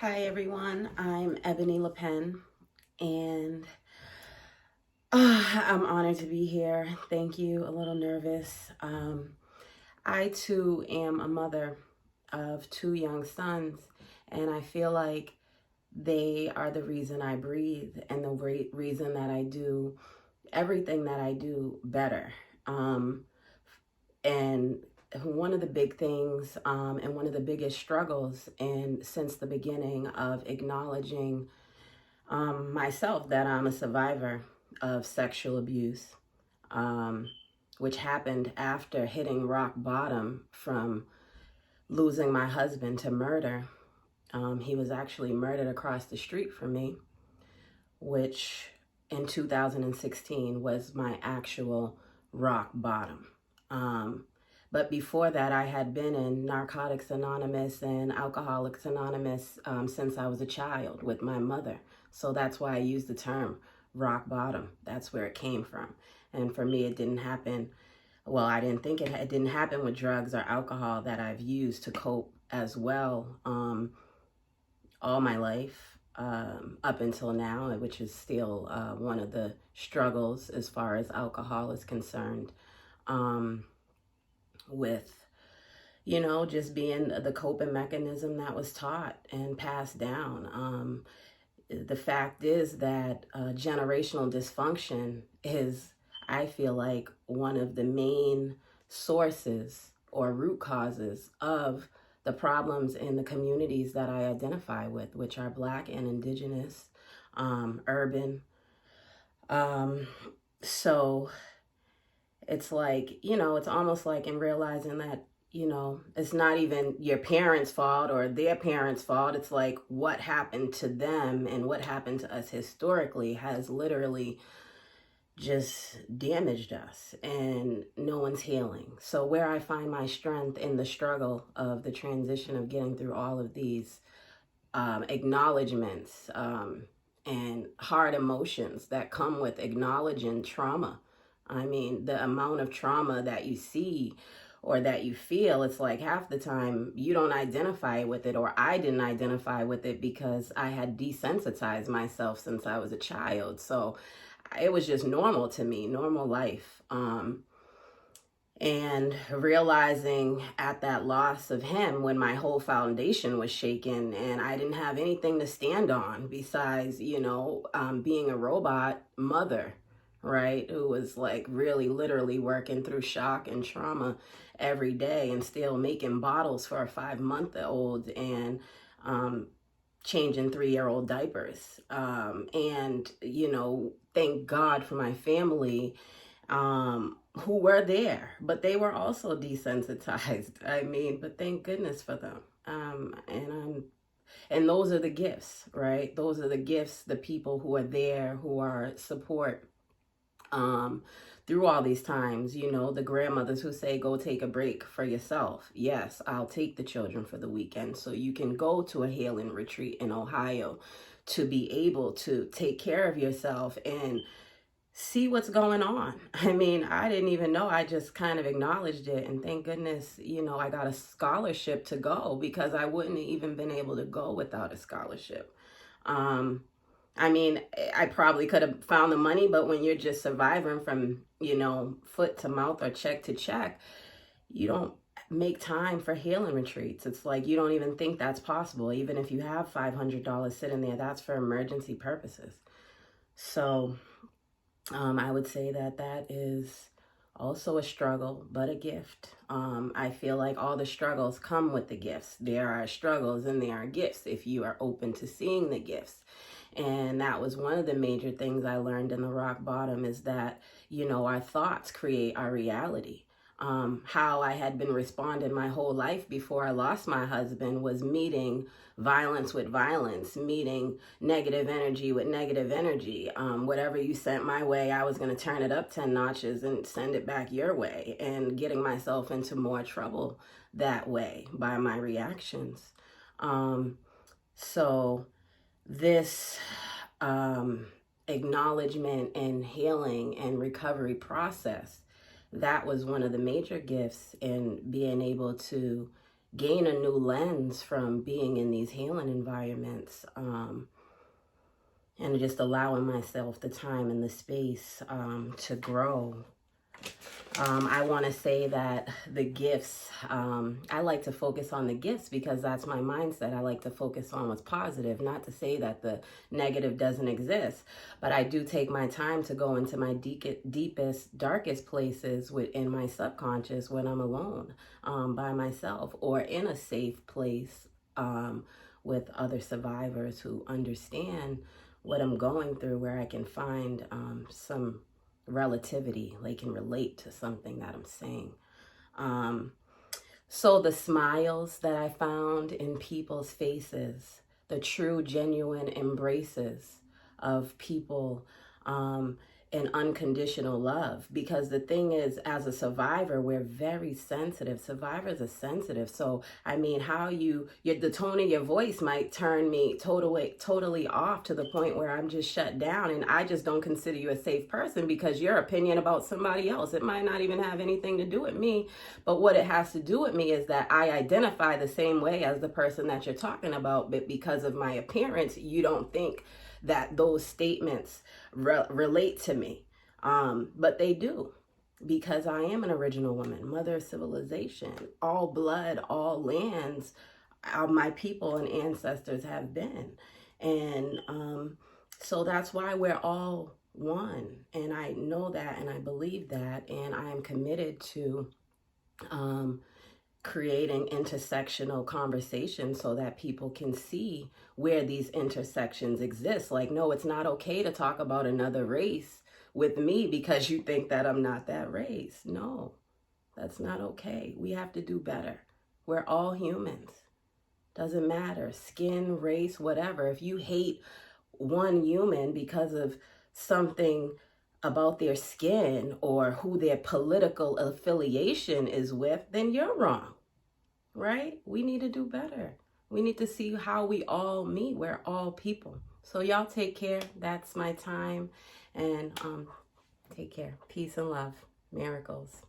Hi everyone, I'm Ebony LePen, and I'm honored to be here. Thank you. A little nervous. I too am a mother of two young sons, and I feel like they are the reason I breathe and the reason that I do everything that I do better. And one of the big things and one of the biggest struggles, and since the beginning of acknowledging myself that I'm a survivor of sexual abuse, um, which happened after hitting rock bottom from losing my husband to murder. He was actually murdered across the street from me, which in 2016 was my actual rock bottom. But before that, I had been in Narcotics Anonymous and Alcoholics Anonymous since I was a child with my mother. So that's why I use the term rock bottom. That's where it came from. And for me, it didn't happen. Well, I didn't think it didn't happen with drugs or alcohol that I've used to cope as well all my life up until now, which is still one of the struggles as far as alcohol is concerned. With just being the coping mechanism that was taught and passed down. The fact is that generational dysfunction is, I feel like, one of the main sources or root causes of the problems in the communities that I identify with, which are Black and Indigenous, urban. So it's like, it's almost like in realizing that, it's not even your parents' fault or their parents' fault. It's like what happened to them and what happened to us historically has literally just damaged us, and no one's healing. So where I find my strength in the struggle of the transition of getting through all of these acknowledgments and hard emotions that come with acknowledging trauma. I mean, the amount of trauma that you see or that you feel, it's like half the time you don't identify with it, or I didn't identify with it because I had desensitized myself since I was a child. So it was just normal to me, normal life. And realizing at that loss of him when my whole foundation was shaken and I didn't have anything to stand on besides, being a robot mother, right? Who was like really literally working through shock and trauma every day and still making bottles for a 5-month-old and changing 3-year-old diapers. And, thank God for my family who were there, but they were also desensitized. I mean, but thank goodness for them. And those are the gifts, right? Those are the gifts, the people who are there, who are support through all these times, the grandmothers who say, go take a break for yourself. Yes, I'll take the children for the weekend so you can go to a healing retreat in Ohio to be able to take care of yourself and see what's going on. I mean, I didn't even know. I just kind of acknowledged it. And thank goodness, I got a scholarship to go, because I wouldn't have even been able to go without a scholarship. I mean, I probably could have found the money, but when you're just surviving from, foot to mouth or check to check, you don't make time for healing retreats. It's like you don't even think that's possible. Even if you have $500 sitting there, that's for emergency purposes. So I would say that is also a struggle, but a gift. I feel like all the struggles come with the gifts. There are struggles and there are gifts if you are open to seeing the gifts. And that was one of the major things I learned in the rock bottom, is that, our thoughts create our reality. How I had been responding my whole life before I lost my husband was meeting violence with violence, meeting negative energy with negative energy. Whatever you sent my way, I was going to turn it up 10 notches and send it back your way, and getting myself into more trouble that way by my reactions. So this acknowledgement and healing and recovery process, that was one of the major gifts in being able to gain a new lens from being in these healing environments, and just allowing myself the time and the space to grow. I want to say that the gifts, I like to focus on the gifts because that's my mindset. I like to focus on what's positive, not to say that the negative doesn't exist, but I do take my time to go into my deepest, darkest places within my subconscious when I'm alone, by myself, or in a safe place with other survivors who understand what I'm going through, where I can find some relativity, they can relate to something that I'm saying. So the smiles that I found in people's faces, the true, genuine embraces of people, and unconditional love. Because the thing is, as a survivor, we're very sensitive. Survivors are sensitive. So, I mean, how the tone of your voice might turn me totally off to the point where I'm just shut down, and I just don't consider you a safe person because your opinion about somebody else, it might not even have anything to do with me. But what it has to do with me is that I identify the same way as the person that you're talking about, but because of my appearance, you don't think that those statements relate to me. But they do, because I am an original woman, mother of civilization, all blood, all lands, my people and ancestors have been. And so that's why we're all one. And I know that, and I believe that, and I am committed to creating intersectional conversations so that people can see where these intersections exist. Like, no, it's not okay to talk about another race with me because you think that I'm not that race. No, that's not okay. We have to do better. We're all humans. Doesn't matter, skin, race, whatever. If you hate one human because of something about their skin or who their political affiliation is with, then you're wrong, right? We need to do better. We need to see how we all meet. We're all people. So y'all take care. That's my time. And take care. Peace and love. Miracles.